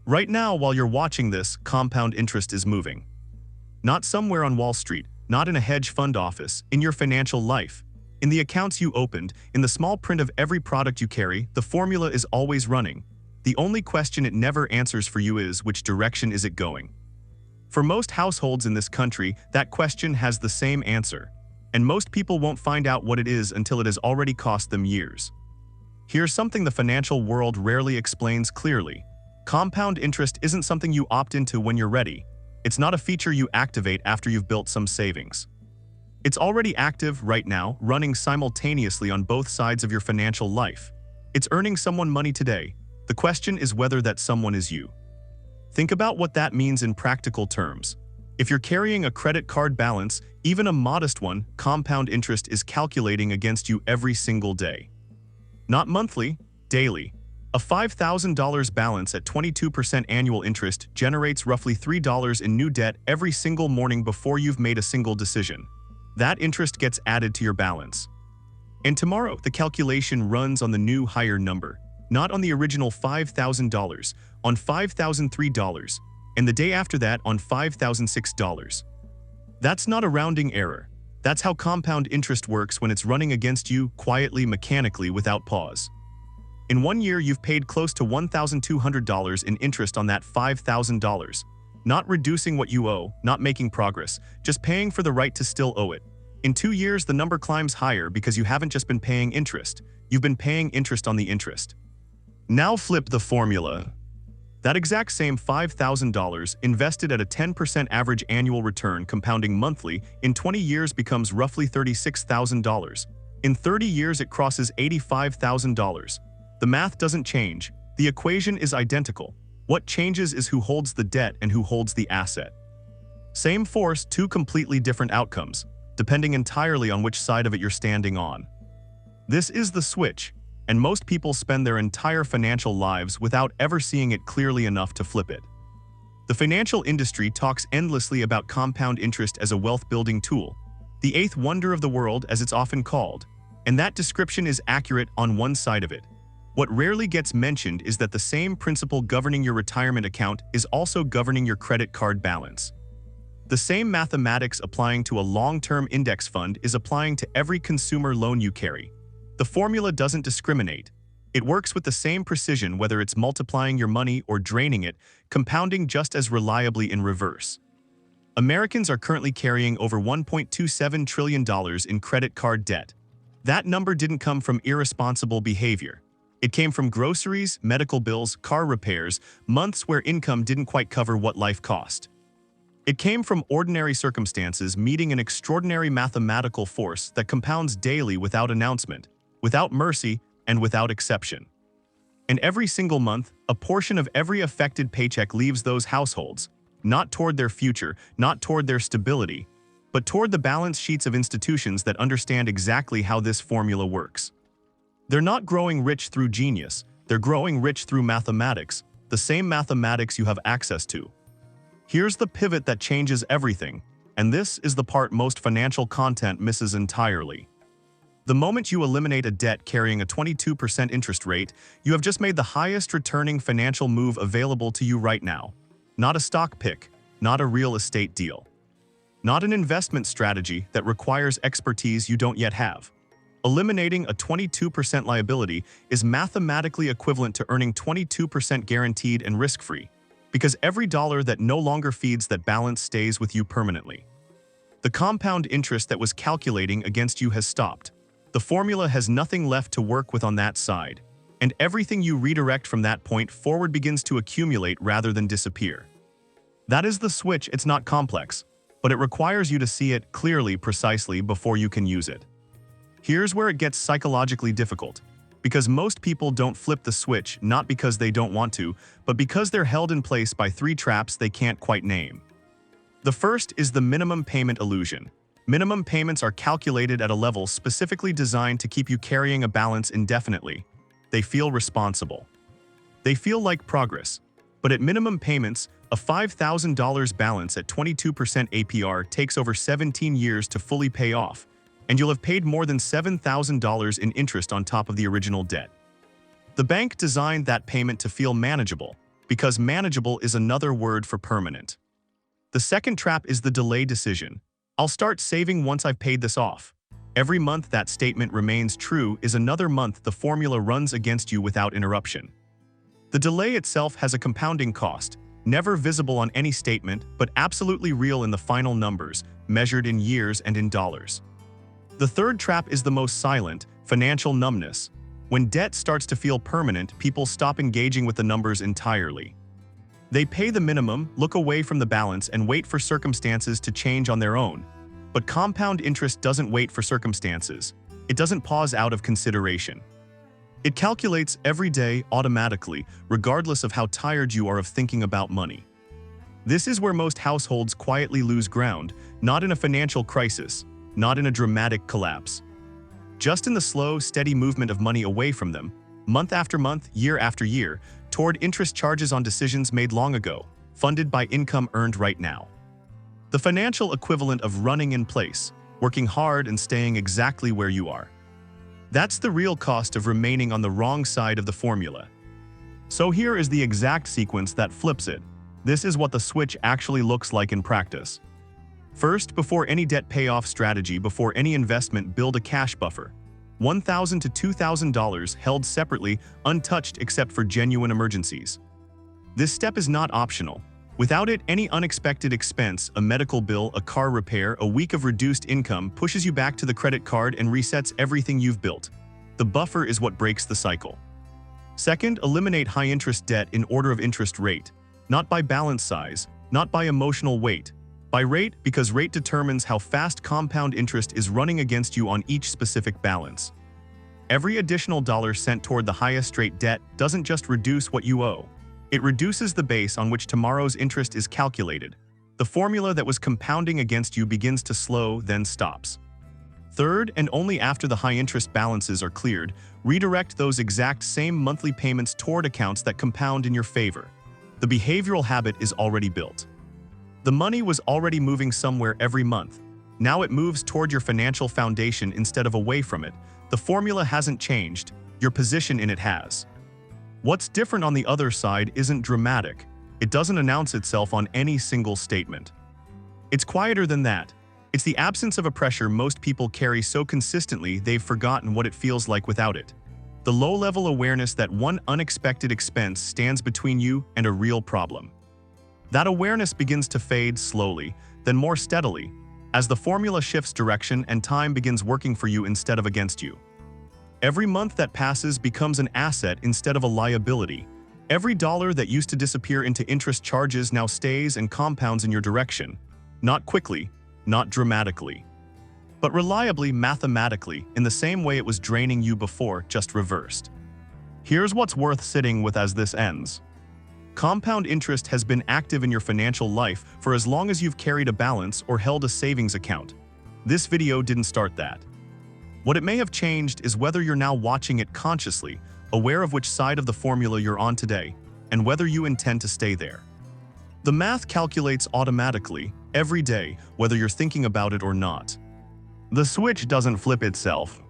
Right now, while you're watching this, compound interest is moving. Not somewhere on Wall Street, not in a hedge fund office, in your financial life. In the accounts you opened, in the small print of every product you carry, the formula is always running. The only question it never answers for you is, which direction is it going? For most households in this country, that question has the same answer. And most people won't find out what it is until it has already cost them years. Here's something the financial world rarely explains clearly. Compound interest isn't something you opt into when you're ready. It's not a feature you activate after you've built some savings. It's already active right now, running simultaneously on both sides of your financial life. It's earning someone money today. The question is whether that someone is you. Think about what that means in practical terms. If you're carrying a credit card balance, even a modest one, compound interest is calculating against you every single day. Not monthly, daily. A $5,000 balance at 22% annual interest generates roughly $3 in new debt every single morning before you've made a single decision. That interest gets added to your balance. And tomorrow, the calculation runs on the new higher number, not on the original $5,000, on $5,003, and the day after that on $5,006. That's not a rounding error. That's how compound interest works when it's running against you, quietly, mechanically, without pause. In 1 year, you've paid close to $1,200 in interest on that $5,000. Not reducing what you owe, not making progress, just paying for the right to still owe it. In 2 years, the number climbs higher because you haven't just been paying interest. You've been paying interest on the interest. Now flip the formula. That exact same $5,000 invested at a 10% average annual return compounding monthly in 20 years becomes roughly $36,000. In 30 years, it crosses $85,000. The math doesn't change. The equation is identical. What changes is who holds the debt and who holds the asset. Same force, two completely different outcomes, depending entirely on which side of it you're standing on. This is the switch, and most people spend their entire financial lives without ever seeing it clearly enough to flip it. The financial industry talks endlessly about compound interest as a wealth-building tool, the eighth wonder of the world as it's often called, and that description is accurate on one side of it. What rarely gets mentioned is that the same principle governing your retirement account is also governing your credit card balance. The same mathematics applying to a long-term index fund is applying to every consumer loan you carry. The formula doesn't discriminate. It works with the same precision whether it's multiplying your money or draining it, compounding just as reliably in reverse. Americans are currently carrying over $1.27 trillion in credit card debt. That number didn't come from irresponsible behavior. It came from groceries, medical bills, car repairs, months where income didn't quite cover what life cost. It came from ordinary circumstances meeting an extraordinary mathematical force that compounds daily without announcement, without mercy, and without exception. And every single month, a portion of every affected paycheck leaves those households, not toward their future, not toward their stability, but toward the balance sheets of institutions that understand exactly how this formula works. They're not growing rich through genius, they're growing rich through mathematics, the same mathematics you have access to. Here's the pivot that changes everything, and this is the part most financial content misses entirely. The moment you eliminate a debt carrying a 22% interest rate, you have just made the highest returning financial move available to you right now. Not a stock pick, not a real estate deal. Not an investment strategy that requires expertise you don't yet have. Eliminating a 22% liability is mathematically equivalent to earning 22% guaranteed and risk-free, because every dollar that no longer feeds that balance stays with you permanently. The compound interest that was calculating against you has stopped. The formula has nothing left to work with on that side, and everything you redirect from that point forward begins to accumulate rather than disappear. That is the switch. It's not complex, but it requires you to see it clearly, precisely before you can use it. Here's where it gets psychologically difficult, because most people don't flip the switch not because they don't want to, but because they're held in place by three traps they can't quite name. The first is the minimum payment illusion. Minimum payments are calculated at a level specifically designed to keep you carrying a balance indefinitely. They feel responsible. They feel like progress. But at minimum payments, a $5,000 balance at 22% APR takes over 17 years to fully pay off, and you'll have paid more than $7,000 in interest on top of the original debt. The bank designed that payment to feel manageable, because manageable is another word for permanent. The second trap is the delay decision. I'll start saving once I've paid this off. Every month that statement remains true is another month the formula runs against you without interruption. The delay itself has a compounding cost, never visible on any statement, but absolutely real in the final numbers, measured in years and in dollars. The third trap is the most silent, financial numbness. When debt starts to feel permanent, people stop engaging with the numbers entirely. They pay the minimum, look away from the balance, and wait for circumstances to change on their own. But compound interest doesn't wait for circumstances. It doesn't pause out of consideration. It calculates every day automatically, regardless of how tired you are of thinking about money. This is where most households quietly lose ground, not in a financial crisis, not in a dramatic collapse. Just in the slow, steady movement of money away from them, month after month, year after year, toward interest charges on decisions made long ago, funded by income earned right now. The financial equivalent of running in place, working hard and staying exactly where you are. That's the real cost of remaining on the wrong side of the formula. So here is the exact sequence that flips it. This is what the switch actually looks like in practice. First, before any debt payoff strategy, before any investment, build a cash buffer. $1,000 to $2,000 held separately, untouched except for genuine emergencies. This step is not optional. Without it, any unexpected expense, a medical bill, a car repair, a week of reduced income, pushes you back to the credit card and resets everything you've built. The buffer is what breaks the cycle. Second, eliminate high-interest debt in order of interest rate. Not by balance size, not by emotional weight. By rate, because rate determines how fast compound interest is running against you on each specific balance. Every additional dollar sent toward the highest rate debt doesn't just reduce what you owe. It reduces the base on which tomorrow's interest is calculated. The formula that was compounding against you begins to slow, then stops. Third, and only after the high-interest balances are cleared, redirect those exact same monthly payments toward accounts that compound in your favor. The behavioral habit is already built. The money was already moving somewhere every month. Now it moves toward your financial foundation instead of away from it. The formula hasn't changed, your position in it has. What's different on the other side isn't dramatic. It doesn't announce itself on any single statement. It's quieter than that. It's the absence of a pressure most people carry so consistently they've forgotten what it feels like without it. The low-level awareness that one unexpected expense stands between you and a real problem. That awareness begins to fade slowly, then more steadily, as the formula shifts direction and time begins working for you instead of against you. Every month that passes becomes an asset instead of a liability. Every dollar that used to disappear into interest charges now stays and compounds in your direction. Not quickly, not dramatically, but reliably, mathematically, in the same way it was draining you before, just reversed. Here's what's worth sitting with as this ends. Compound interest has been active in your financial life for as long as you've carried a balance or held a savings account. This video didn't start that. What it may have changed is whether you're now watching it consciously, aware of which side of the formula you're on today, and whether you intend to stay there. The math calculates automatically, every day, whether you're thinking about it or not. The switch doesn't flip itself.